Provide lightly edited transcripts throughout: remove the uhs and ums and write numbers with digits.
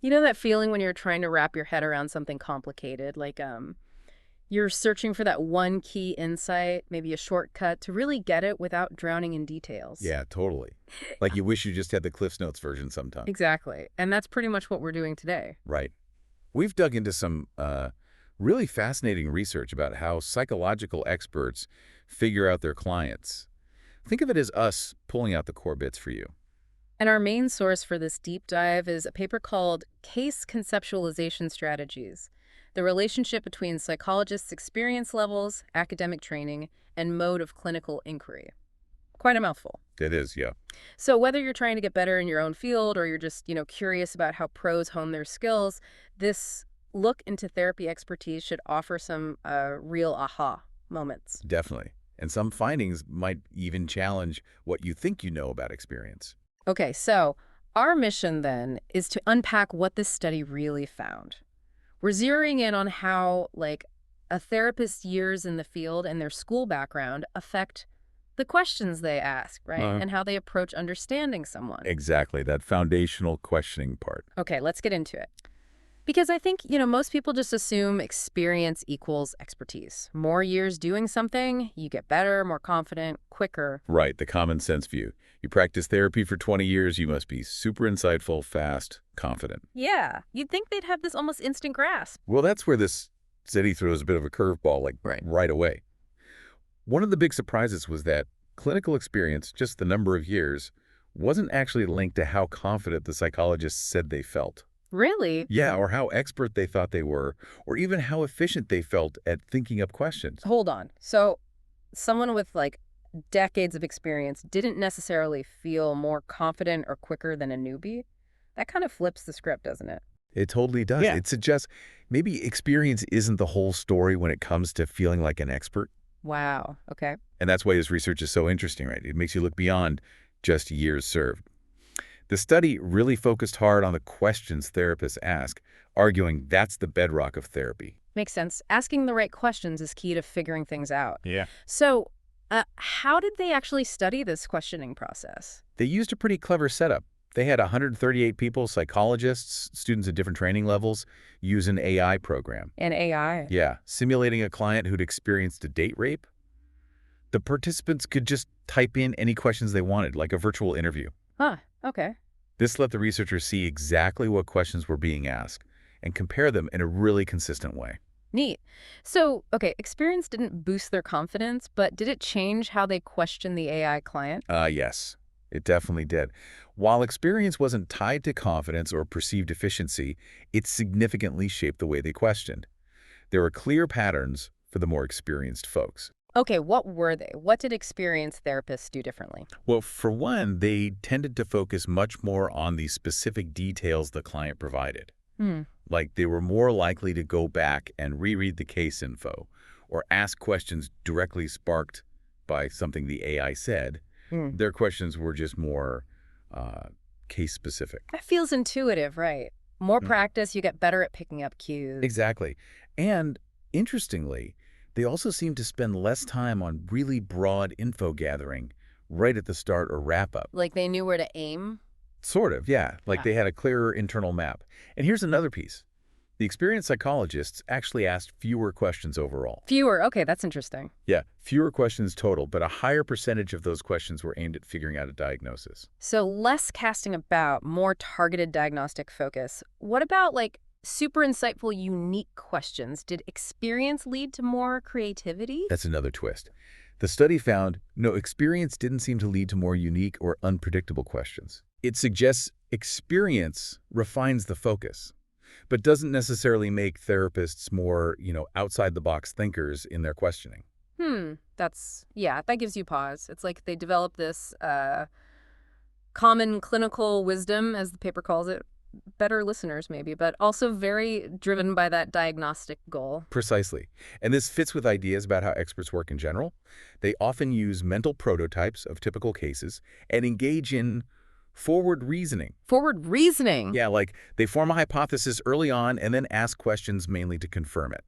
You know that feeling when you're trying to wrap your head around something complicated, like you're searching for that one key insight, maybe a shortcut to really get it without drowning in details. Yeah, totally. Like you wish you just had the Cliffs Notes version sometimes. Exactly. And that's pretty much what we're doing today. Right. We've dug into some really fascinating research about how psychological experts figure out their clients. Think of it as us pulling out the core bits for you. And our main source for this deep dive is a paper called Case Conceptualization Strategies: The Relationship Between Psychologists' Experience Levels, Academic Training, and Mode of Clinical Inquiry. Quite a mouthful. It is, yeah. So whether you're trying to get better in your own field or you're just, curious about how pros hone their skills, this look into therapy expertise should offer some real aha moments. Definitely. And some findings might even challenge what you think you know about experience. Okay, so our mission then is to unpack what this study really found. We're zeroing in on how, a therapist's years in the field and their school background affect the questions they ask, right? And how they approach understanding someone. Exactly, that foundational questioning part. Okay, let's get into it. Because I think, most people just assume experience equals expertise. More years doing something, you get better, more confident, quicker. Right, the common sense view. You practice therapy for 20 years, you must be super insightful, fast, confident. Yeah, you'd think they'd have this almost instant grasp. Well, that's where this study throws a bit of a curveball, right away. One of the big surprises was that clinical experience, just the number of years, wasn't actually linked to how confident the psychologists said they felt. Really? Yeah, or how expert they thought they were, or even how efficient they felt at thinking up questions. Hold on. So someone with decades of experience didn't necessarily feel more confident or quicker than a newbie? That kind of flips the script, doesn't it? It totally does. Yeah. It suggests maybe experience isn't the whole story when it comes to feeling like an expert. Wow. Okay. And that's why this research is so interesting, right? It makes you look beyond just years served. The study really focused hard on the questions therapists ask, arguing that's the bedrock of therapy. Makes sense. Asking the right questions is key to figuring things out. Yeah. So, how did they actually study this questioning process? They used a pretty clever setup. They had 138 people, psychologists, students at different training levels, use an AI program. An AI? Yeah, simulating a client who'd experienced a date rape. The participants could just type in any questions they wanted, like a virtual interview. Huh. Okay. This let the researchers see exactly what questions were being asked and compare them in a really consistent way. Neat. So, okay, experience didn't boost their confidence, but did it change how they questioned the AI client? Yes, it definitely did. While experience wasn't tied to confidence or perceived efficiency, it significantly shaped the way they questioned. There were clear patterns for the more experienced folks. Okay, what were they? What did experienced therapists do differently? Well, for one, they tended to focus much more on the specific details the client provided. Hmm. Like they were more likely to go back and reread the case info or ask questions directly sparked by something the AI said. Hmm. Their questions were just more case-specific. That feels intuitive, right? More Mm. practice, you get better at picking up cues. Exactly. And interestingly, they also seem to spend less time on really broad info gathering right at the start or wrap-up. Like they knew where to aim? Sort of, yeah. Like Yeah. they had a clearer internal map. And here's another piece. The experienced psychologists actually asked fewer questions overall. Fewer. Okay, that's interesting. Yeah, fewer questions total, but a higher percentage of those questions were aimed at figuring out a diagnosis. So less casting about, more targeted diagnostic focus. What about super insightful, unique questions? Did experience lead to more creativity? That's another twist. The study found no, experience didn't seem to lead to more unique or unpredictable questions. It suggests experience refines the focus, but doesn't necessarily make therapists more, outside-the-box thinkers in their questioning. That gives you pause. It's like they develop this common clinical wisdom, as the paper calls it, better listeners maybe, but also very driven by that diagnostic goal. Precisely. And this fits with ideas about how experts work in general. They often use mental prototypes of typical cases and engage in forward reasoning. Forward reasoning? Yeah, like they form a hypothesis early on and then ask questions mainly to confirm it.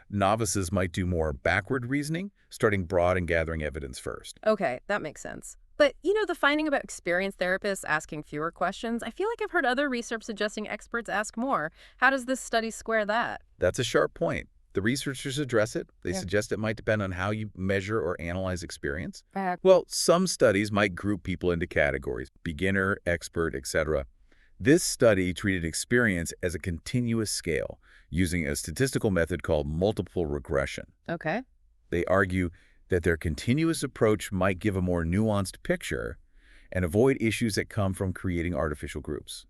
Novices might do more backward reasoning, starting broad and gathering evidence first. Okay, that makes sense. But, the finding about experienced therapists asking fewer questions, I feel like I've heard other research suggesting experts ask more. How does this study square that? That's a sharp point. The researchers address it. They Yeah. suggest it might depend on how you measure or analyze experience. Uh, Well, some studies might group people into categories, beginner, expert, etc. This study treated experience as a continuous scale, using a statistical method called multiple regression. okay. They argue that their continuous approach might give a more nuanced picture and avoid issues that come from creating artificial groups.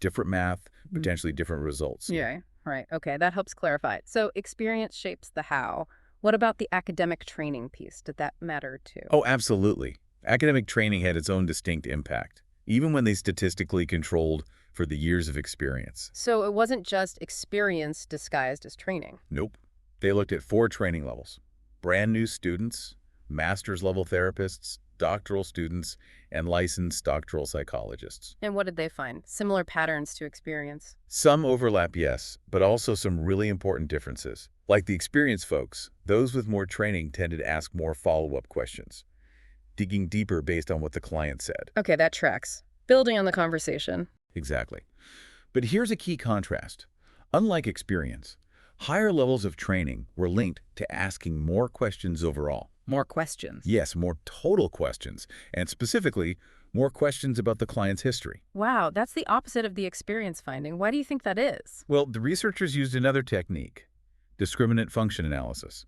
Different math, Mm. potentially different results. Yeah, right. Okay, that helps clarify it. So experience shapes the how. What about the academic training piece? Did that matter too? Oh, absolutely. Academic training had its own distinct impact, even when they statistically controlled for the years of experience. So it wasn't just experience disguised as training. Nope. They looked at 4 training levels: brand new students, master's level therapists, doctoral students, and licensed doctoral psychologists. And what did they find? Similar patterns to experience. Some overlap, yes, but also some really important differences. Like the experienced folks, those with more training tended to ask more follow-up questions, digging deeper based on what the client said. Okay, that tracks. Building on the conversation. Exactly. But here's a key contrast. Unlike experience, higher levels of training were linked to asking more questions overall. More questions. Yes, more total questions, and specifically, more questions about the client's history. Wow, that's the opposite of the experience finding. Why do you think that is? Well, the researchers used another technique, discriminant function analysis.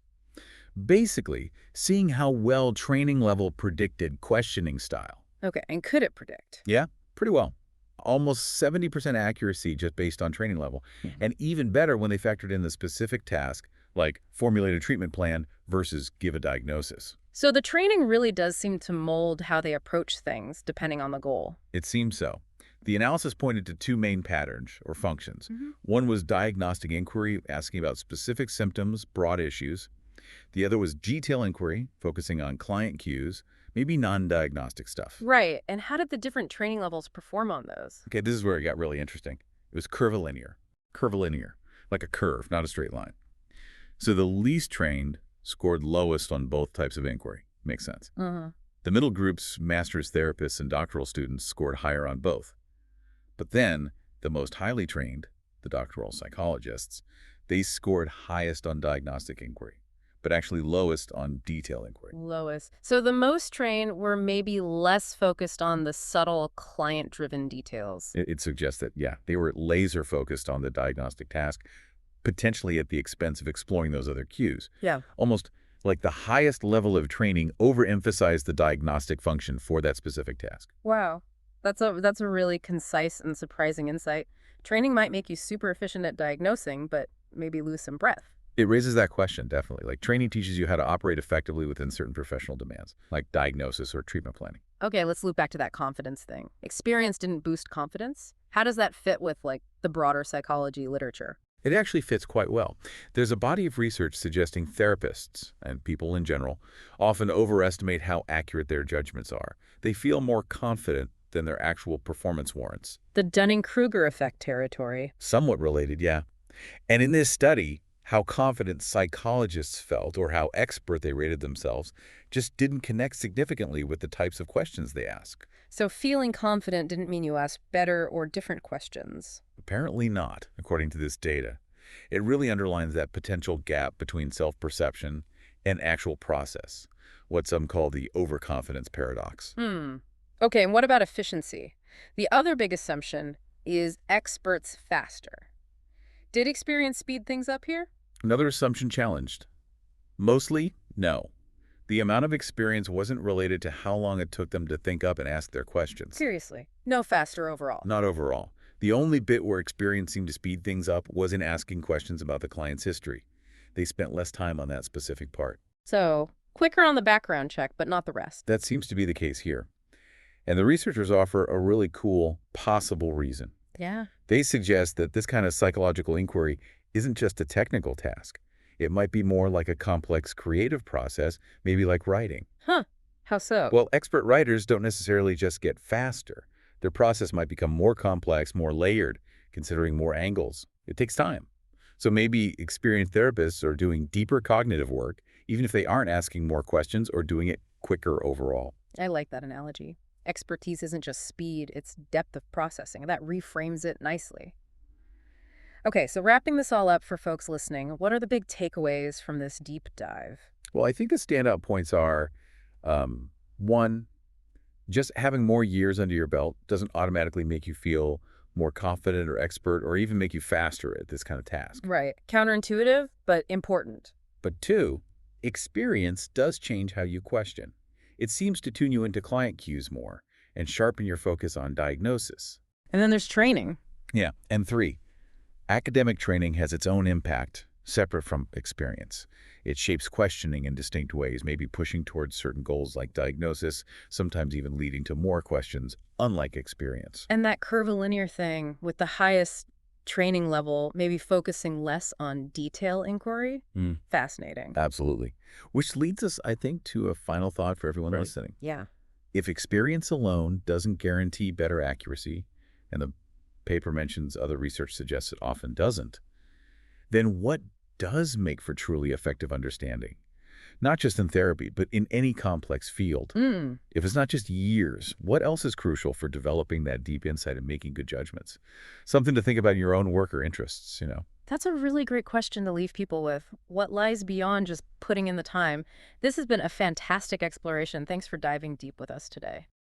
Basically, seeing how well training level predicted questioning style. Okay, and could it predict? Yeah, pretty well. Almost 70% accuracy just based on training level, and even better when they factored in the specific task, like formulate a treatment plan versus give a diagnosis. So the training really does seem to mold how they approach things, depending on the goal. It seems so. The analysis pointed to 2 main patterns, or functions. Mhm. One was diagnostic inquiry, asking about specific symptoms, broad issues. The other was detail inquiry, focusing on client cues, maybe non-diagnostic stuff. Right, and how did the different training levels perform on those? Okay, this is where it got really interesting. It was curvilinear. Curvilinear, like a curve, not a straight line. So the least trained scored lowest on both types of inquiry. Makes sense. Uh-huh. The middle group's master's therapists and doctoral students scored higher on both. But then, the most highly trained, the doctoral psychologists, they scored highest on diagnostic inquiry, but actually lowest on detail inquiry. Lowest. So the most trained were maybe less focused on the subtle client-driven details. It suggests that, yeah, they were laser focused on the diagnostic task, potentially at the expense of exploring those other cues. Yeah. Almost like the highest level of training overemphasized the diagnostic function for that specific task. Wow. That's a really concise and surprising insight. Training might make you super efficient at diagnosing, but maybe lose some breadth. It raises that question, definitely. Like training teaches you how to operate effectively within certain professional demands, like diagnosis or treatment planning. Okay, let's loop back to that confidence thing. Experience didn't boost confidence. How does that fit with, the broader psychology literature? It actually fits quite well. There's a body of research suggesting therapists, and people in general, often overestimate how accurate their judgments are. They feel more confident than their actual performance warrants. The Dunning-Kruger effect territory. Somewhat related, yeah. And in this study, how confident psychologists felt or how expert they rated themselves just didn't connect significantly with the types of questions they ask. So feeling confident didn't mean you asked better or different questions. Apparently not, according to this data. It really underlines that potential gap between self-perception and actual process, what some call the overconfidence paradox. Okay, and what about efficiency? The other big assumption is experts faster. Did experience speed things up here? Another assumption challenged. Mostly, no. The amount of experience wasn't related to how long it took them to think up and ask their questions. Seriously, no faster overall. Not overall. The only bit where experience seemed to speed things up was in asking questions about the client's history. They spent less time on that specific part. So, quicker on the background check, but not the rest. That seems to be the case here. And the researchers offer a really cool possible reason. Yeah. They suggest that this kind of psychological inquiry isn't just a technical task. It might be more like a complex creative process, maybe like writing. Huh. How so? Well, expert writers don't necessarily just get faster. Their process might become more complex, more layered, considering more angles. It takes time. So maybe experienced therapists are doing deeper cognitive work, even if they aren't asking more questions or doing it quicker overall. I like that analogy. Expertise isn't just speed, it's depth of processing. That reframes it nicely. Okay, so wrapping this all up for folks listening, what are the big takeaways from this deep dive? Well, I think the standout points are, one, just having more years under your belt doesn't automatically make you feel more confident or expert or even make you faster at this kind of task. Right. Counterintuitive, but important. But two, experience does change how you question. It seems to tune you into client cues more and sharpen your focus on diagnosis. And then there's training. Yeah. And three, academic training has its own impact, separate from experience. It shapes questioning in distinct ways, maybe pushing towards certain goals like diagnosis, sometimes even leading to more questions, unlike experience. And that curvilinear thing with the highest training level, maybe focusing less on detail inquiry. Mm, Fascinating. absolutely. Which leads us, I think, to a final thought for everyone Right. listening. Yeah. If experience alone doesn't guarantee better accuracy, and the paper mentions other research suggests it often doesn't, then what does make for truly effective understanding? Not just in therapy, but in any complex field. Mm. If it's not just years, what else is crucial for developing that deep insight and making good judgments? Something to think about in your own work or interests. That's a really great question to leave people with. What lies beyond just putting in the time? This has been a fantastic exploration. Thanks for diving deep with us today.